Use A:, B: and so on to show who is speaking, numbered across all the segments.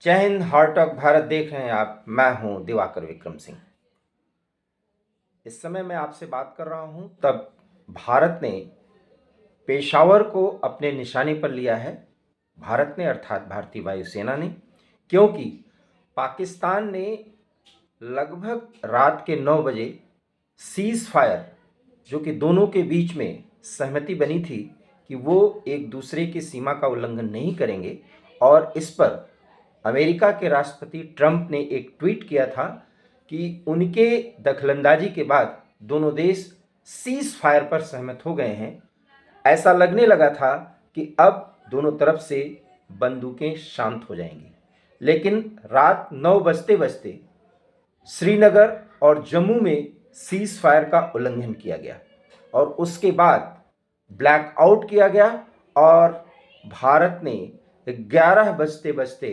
A: जय Hind. Heart of Bharat देख रहे हैं आप। मैं हूं दिवाकर विक्रम सिंह। इस समय मैं आपसे बात कर रहा हूं तब भारत ने पेशावर को अपने निशाने पर लिया है। भारत ने अर्थात भारतीय वायुसेना ने, क्योंकि पाकिस्तान ने लगभग रात के 9 बजे सीज फायर, जो कि दोनों के बीच में सहमति बनी थी कि वो एक दूसरे की सीमा का उल्लंघन नहीं करेंगे, और इस पर अमेरिका के राष्ट्रपति ट्रंप ने एक ट्वीट किया था कि उनके दखलंदाजी के बाद दोनों देश सीज फायर पर सहमत हो गए हैं। ऐसा लगने लगा था कि अब दोनों तरफ से बंदूकें शांत हो जाएंगी, लेकिन रात 9 बजते बजते श्रीनगर और जम्मू में सीज फायर का उल्लंघन किया गया और उसके बाद ब्लैक आउट किया गया और भारत ने 11 बजते बजते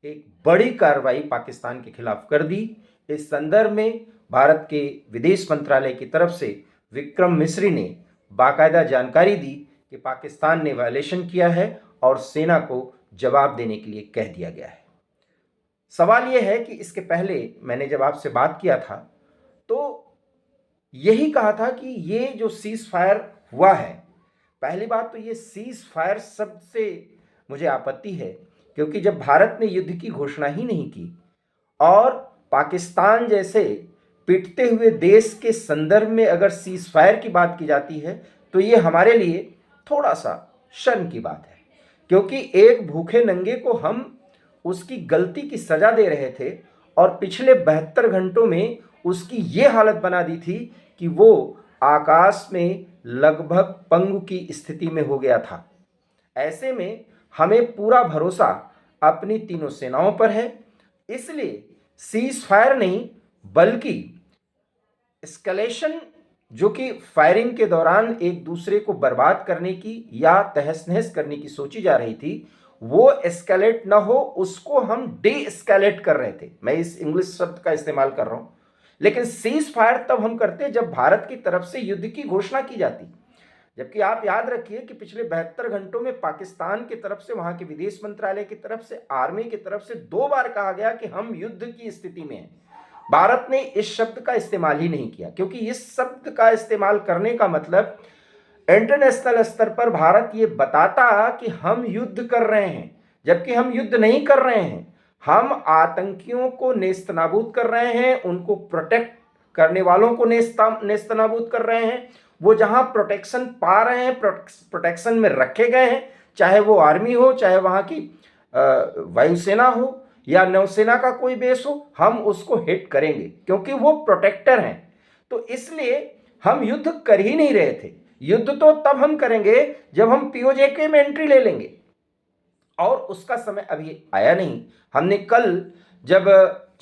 A: एक बड़ी कार्रवाई पाकिस्तान के खिलाफ कर दी। इस संदर्भ में भारत के विदेश मंत्रालय की तरफ से विक्रम मिस्री ने बाकायदा जानकारी दी कि पाकिस्तान ने वायलेशन किया है और सेना को जवाब देने के लिए कह दिया गया है। सवाल यह है कि इसके पहले मैंने जब आपसे बात किया था तो यही कहा था कि ये जो सीज फायर हुआ है, पहली बात तो ये सीज फायर शब्द से मुझे आपत्ति है, क्योंकि जब भारत ने युद्ध की घोषणा ही नहीं की और पाकिस्तान जैसे पिटते हुए देश के संदर्भ में अगर सीज फायर की बात की जाती है तो ये हमारे लिए थोड़ा सा शर्म की बात है, क्योंकि एक भूखे नंगे को हम उसकी गलती की सजा दे रहे थे और पिछले 72 घंटों में उसकी ये हालत बना दी थी कि वो आकाश में लगभग पंगु की स्थिति में हो गया था। ऐसे में हमें पूरा भरोसा अपनी तीनों सेनाओं पर है, इसलिए सीज फायर नहीं बल्कि एस्केलेशन, जो कि फायरिंग के दौरान एक दूसरे को बर्बाद करने की या तहस नहस करने की सोची जा रही थी, वो एस्केलेट ना हो उसको हम डी एस्केलेट कर रहे थे। मैं इस इंग्लिश शब्द का इस्तेमाल कर रहा हूं, लेकिन सीज फायर तब हम करते जब भारत की तरफ से युद्ध की घोषणा की जाती। जबकि आप याद रखिए कि पिछले 72 घंटों में पाकिस्तान की तरफ से, वहां के विदेश मंत्रालय की तरफ से, आर्मी की तरफ से 2 बार कहा गया कि हम युद्ध की स्थिति में हैं। भारत ने इस शब्द का इस्तेमाल ही नहीं किया, क्योंकि इस शब्द का इस्तेमाल करने का मतलब इंटरनेशनल स्तर पर भारत ये बताता कि हम युद्ध कर रहे हैं, जबकि हम युद्ध नहीं कर रहे हैं। हम आतंकियों को नेस्तनाबूद कर रहे हैं, उनको प्रोटेक्ट करने वालों को नेस्तनाबूद कर रहे हैं। वो जहां प्रोटेक्शन पा रहे हैं, प्रोटेक्शन में रखे गए हैं, चाहे वो आर्मी हो, चाहे वहां की वायुसेना हो या नौसेना का कोई बेस हो, हम उसको हिट करेंगे क्योंकि वो प्रोटेक्टर हैं। तो इसलिए हम युद्ध कर ही नहीं रहे थे। युद्ध तो तब हम करेंगे जब हम पीओजेके में एंट्री ले लेंगे, और उसका समय अभी आया नहीं। हमने कल जब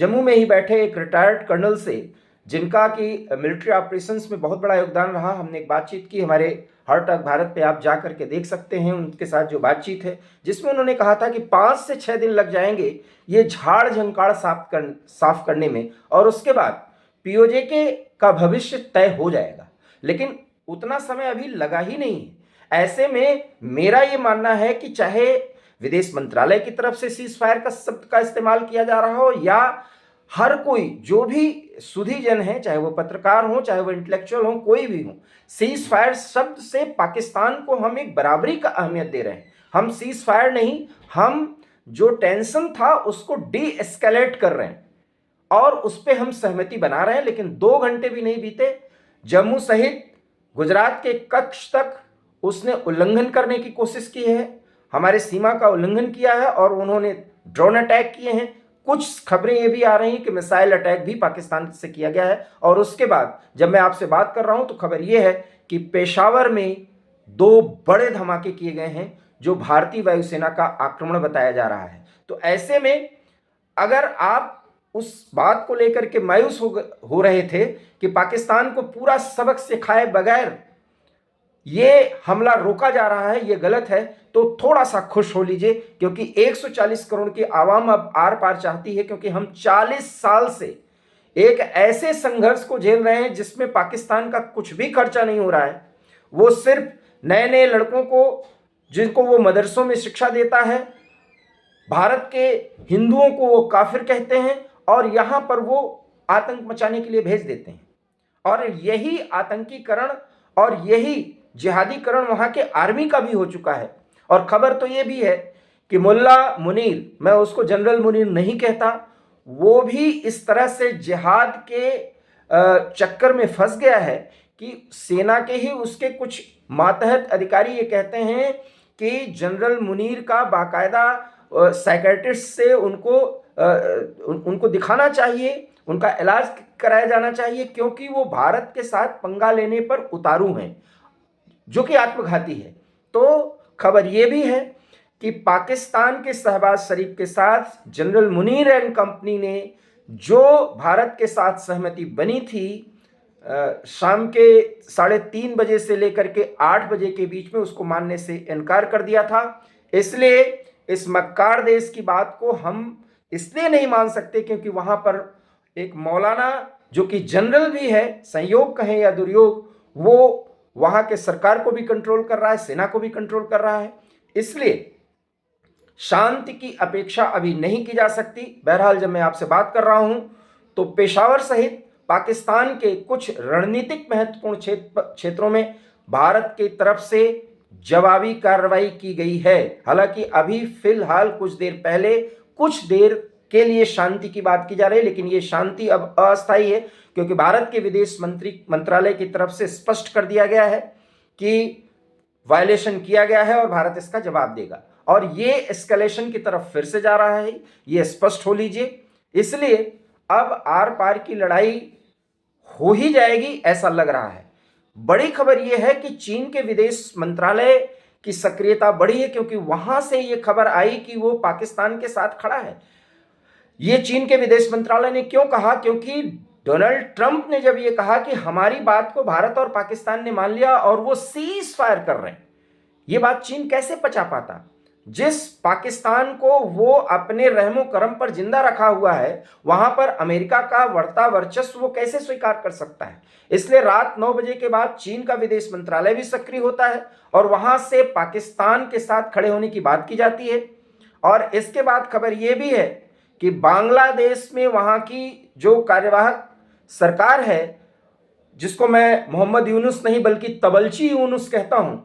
A: जम्मू में ही बैठे एक रिटायर्ड कर्नल से, जिनका कि मिलिट्री ऑपरेशंस में बहुत बड़ा योगदान रहा, हमने एक बातचीत की। हमारे हार्ट ऑफ भारत पे आप जा करके देख सकते हैं उनके साथ जो बातचीत है, जिसमें उन्होंने कहा था कि 5 से 6 दिन लग जाएंगे ये झाड़ झंकाड़ साफ करने में, और उसके बाद पीओजेके का भविष्य तय हो जाएगा। लेकिन उतना समय अभी लगा ही नहीं है। ऐसे में मेरा ये मानना है कि चाहे विदेश मंत्रालय की तरफ से सीज फायर का शब्द का इस्तेमाल किया जा रहा हो या हर कोई जो भी सुधीजन है, चाहे वो पत्रकार हो, चाहे वो इंटेलेक्चुअल हो, कोई भी हो, सीज फायर शब्द से पाकिस्तान को हम एक बराबरी का अहमियत दे रहे हैं। हम सीज फायर नहीं, हम जो टेंशन था उसको डी एस्केलेट कर रहे हैं और उस पर हम सहमति बना रहे हैं। लेकिन 2 घंटे भी नहीं बीते, जम्मू सहित गुजरात के कच्छ तक उसने उल्लंघन करने की कोशिश की है, हमारे सीमा का उल्लंघन किया है और उन्होंने ड्रोन अटैक किए हैं। कुछ खबरें ये भी आ रही हैं कि मिसाइल अटैक भी पाकिस्तान से किया गया है। और उसके बाद जब मैं आपसे बात कर रहा हूं तो खबर यह है कि पेशावर में 2 बड़े धमाके किए गए हैं, जो भारतीय वायुसेना का आक्रमण बताया जा रहा है। तो ऐसे में अगर आप उस बात को लेकर के मायूस हो रहे थे कि पाकिस्तान को पूरा सबक सिखाए बगैर ये हमला रोका जा रहा है, ये गलत है, तो थोड़ा सा खुश हो लीजिए, क्योंकि 140 करोड़ की आवाम अब आर पार चाहती है। क्योंकि हम 40 साल से एक ऐसे संघर्ष को झेल रहे हैं जिसमें पाकिस्तान का कुछ भी खर्चा नहीं हो रहा है। वो सिर्फ नए नए लड़कों को, जिनको वो मदरसों में शिक्षा देता है, भारत के हिंदुओं को वो काफिर कहते हैं और यहां पर वो आतंक मचाने के लिए भेज देते हैं। और यही आतंकीकरण और यही जिहादीकरण वहां के आर्मी का भी हो चुका है। और खबर तो ये भी है कि मुल्ला मुनीर, मैं उसको जनरल मुनीर नहीं कहता, वो भी इस तरह से जिहाद के चक्कर में फंस गया है कि सेना के ही उसके कुछ मातहत अधिकारी ये कहते हैं कि जनरल मुनीर का बाकायदा साइकेट्रिस्ट से उनको दिखाना चाहिए, उनका इलाज कराया जाना चाहिए, क्योंकि वो भारत के साथ पंगा लेने पर उतारू हैं, जो कि आत्मघाती है। तो खबर यह भी है कि पाकिस्तान के शहबाज शरीफ के साथ जनरल मुनीर एंड कंपनी ने जो भारत के साथ सहमति बनी थी, शाम के 3:30 बजे से लेकर के 8 बजे के बीच में, उसको मानने से इनकार कर दिया था। इसलिए इस मक्कार देश की बात को हम इसलिए नहीं मान सकते क्योंकि वहां पर एक मौलाना जो कि जनरल भी है, संयोग कहें या दुर्योग, वो वहां के सरकार को भी कंट्रोल कर रहा है, सेना को भी कंट्रोल कर रहा है। इसलिए शांति की अपेक्षा अभी नहीं की जा सकती। बहरहाल जब मैं आपसे बात कर रहा हूं तो पेशावर सहित पाकिस्तान के कुछ रणनीतिक महत्वपूर्ण क्षेत्रों में भारत की तरफ से जवाबी कार्रवाई की गई है। हालांकि अभी फिलहाल कुछ देर पहले कुछ देर के लिए शांति की बात की जा रही है, लेकिन ये शांति अब अस्थायी है क्योंकि भारत के विदेश मंत्रालय की तरफ से स्पष्ट कर दिया गया है कि वायलेशन किया गया है और भारत इसका जवाब देगा। और ये एस्केलेशन की तरफ फिर से जा रहा है, ये स्पष्ट हो लीजिए। इसलिए अब आर पार की लड़ाई हो ही जाएगी ऐसा लग रहा है। बड़ी खबर यह है कि चीन के विदेश मंत्रालय की सक्रियता बढ़ी है क्योंकि वहां से यह खबर आई कि वो पाकिस्तान के साथ खड़ा है। ये चीन के विदेश मंत्रालय ने क्यों कहा? क्योंकि डोनाल्ड ट्रंप ने जब ये कहा कि हमारी बात को भारत और पाकिस्तान ने मान लिया और वो सीज फायर कर रहे हैं, ये बात चीन कैसे पचा पाता? जिस पाकिस्तान को वो अपने रहमो करम पर जिंदा रखा हुआ है, वहां पर अमेरिका का बढ़ता वर्चस्व वो कैसे स्वीकार कर सकता है? इसलिए रात 9 बजे के बाद चीन का विदेश मंत्रालय भी सक्रिय होता है और वहां से पाकिस्तान के साथ खड़े होने की बात की जाती है। और इसके बाद खबर यह भी है कि बांग्लादेश में वहां की जो कार्यवाहक सरकार है, जिसको मैं मोहम्मद यूनुस नहीं बल्कि तबलची यूनुस कहता हूं,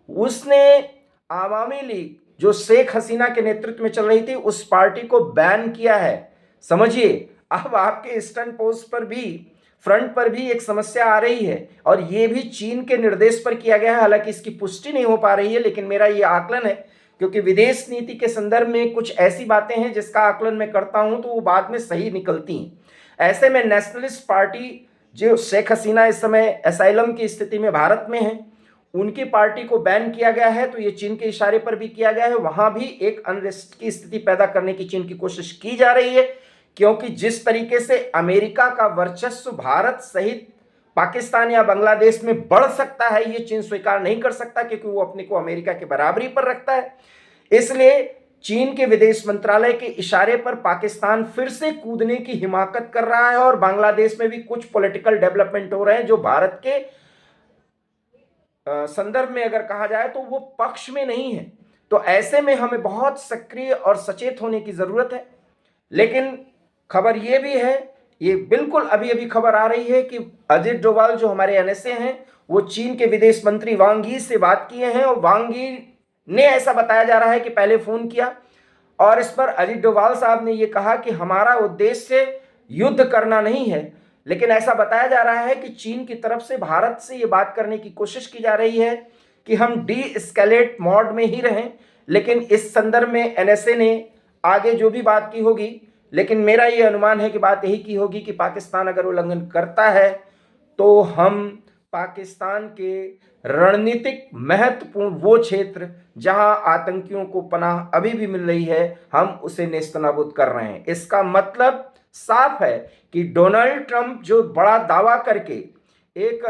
A: उसने आवामी लीग जो शेख हसीना के नेतृत्व में चल रही थी, उस पार्टी को बैन किया है। समझिए, अब आपके ईस्टर्न पोस्ट पर भी, फ्रंट पर भी एक समस्या आ रही है और ये भी चीन के निर्देश पर किया गया है। हालांकि इसकी पुष्टि नहीं हो पा रही है, लेकिन मेरा ये आकलन है क्योंकि विदेश नीति के संदर्भ में कुछ ऐसी बातें हैं जिसका आकलन मैं करता हूं तो वो बाद में सही निकलती हैं। ऐसे में नेशनलिस्ट पार्टी जो शेख हसीना इस समय एसाइलम की स्थिति में भारत में है, उनकी पार्टी को बैन किया गया है। तो ये चीन के इशारे पर भी किया गया है। वहां भी एक अनरेस्ट की स्थिति पैदा करने की चीन की कोशिश की जा रही है क्योंकि जिस तरीके से अमेरिका का वर्चस्व भारत सहित पाकिस्तान या बांग्लादेश में बढ़ सकता है, ये चीन स्वीकार नहीं कर सकता क्योंकि वो अपने को अमेरिका के बराबरी पर रखता है। इसलिए चीन के विदेश मंत्रालय के इशारे पर पाकिस्तान फिर से कूदने की हिमाकत कर रहा है और बांग्लादेश में भी कुछ पॉलिटिकल डेवलपमेंट हो रहे हैं जो भारत के संदर्भ में अगर कहा जाए तो वो पक्ष में नहीं है। तो ऐसे में हमें बहुत सक्रिय और सचेत होने की जरूरत है। लेकिन खबर ये भी है, ये बिल्कुल अभी अभी खबर आ रही है कि अजित डोभाल जो हमारे एनएसए हैं, वो चीन के विदेश मंत्री वांग यी से बात किए हैं और वांग यी ने ऐसा बताया जा रहा है कि पहले फोन किया और इस पर अजित डोभाल साहब ने यह कहा कि हमारा उद्देश्य युद्ध करना नहीं है, लेकिन ऐसा बताया जा रहा है कि चीन की तरफ से भारत से ये बात करने की कोशिश की जा रही है कि हम डी एस्केलेट मोड में ही रहें। लेकिन इस संदर्भ में एनएसए ने आगे जो भी बात की होगी, लेकिन मेरा ये अनुमान है कि बात यही की होगी कि पाकिस्तान अगर उल्लंघन करता है तो हम पाकिस्तान के रणनीतिक महत्वपूर्ण वो क्षेत्र जहां आतंकियों को पनाह अभी भी मिल रही है, हम उसे नेस्तनाबूद कर रहे हैं। इसका मतलब साफ है कि डोनाल्ड ट्रंप जो बड़ा दावा करके एक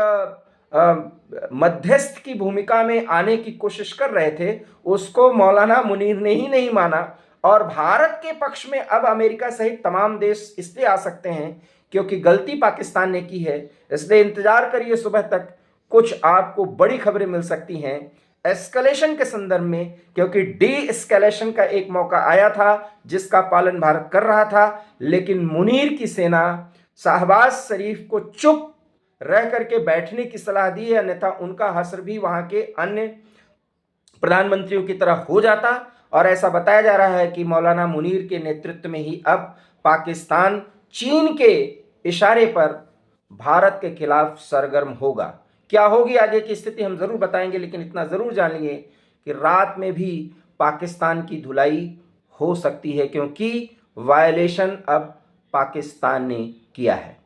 A: मध्यस्थ की भूमिका में आने की कोशिश कर रहे थे, उसको मौलाना मुनीर ने ही नहीं माना और भारत के पक्ष में अब अमेरिका सहित तमाम देश इसलिए आ सकते हैं क्योंकि गलती पाकिस्तान ने की है। इसलिए इंतजार करिए, सुबह तक कुछ आपको बड़ी खबरें मिल सकती हैं एस्केलेशन के संदर्भ में, क्योंकि डी एस्केलेशन का एक मौका आया था जिसका पालन भारत कर रहा था, लेकिन मुनीर की सेना शाहबाज शरीफ को चुप रह करके बैठने की सलाह दी है, अन्यथा उनका हश्र भी वहां के अन्य प्रधानमंत्रियों की तरह हो जाता। और ऐसा बताया जा रहा है कि मौलाना मुनीर के नेतृत्व में ही अब पाकिस्तान चीन के इशारे पर भारत के खिलाफ सरगर्म होगा। क्या होगी आगे की स्थिति हम जरूर बताएंगे, लेकिन इतना जरूर जान लेंगे कि रात में भी पाकिस्तान की धुलाई हो सकती है, क्योंकि वायलेशन अब पाकिस्तान ने किया है।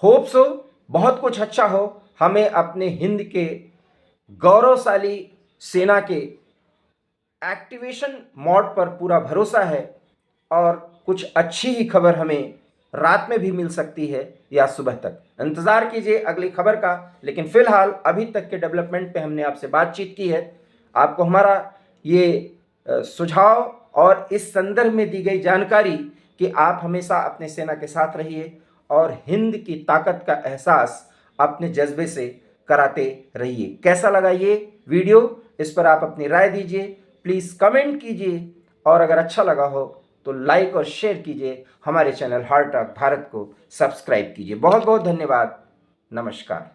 A: होप सो बहुत कुछ अच्छा हो। हमें अपने हिंद के गौरवशाली सेना के एक्टिवेशन मोड पर पूरा भरोसा है, और कुछ अच्छी ही खबर हमें रात में भी मिल सकती है या सुबह तक। इंतज़ार कीजिए अगली खबर का। लेकिन फिलहाल अभी तक के डेवलपमेंट पे हमने आपसे बातचीत की है। आपको हमारा ये सुझाव और इस संदर्भ में दी गई जानकारी कि आप हमेशा अपने सेना के साथ रहिए और हिंद की ताकत का एहसास अपने जज्बे से कराते रहिए। कैसा लगा ये वीडियो, इस पर आप अपनी राय दीजिए, प्लीज़ कमेंट कीजिए, और अगर अच्छा लगा हो तो लाइक और शेयर कीजिए। हमारे चैनल हार्ट टॉक भारत को सब्सक्राइब कीजिए। बहुत बहुत धन्यवाद। नमस्कार।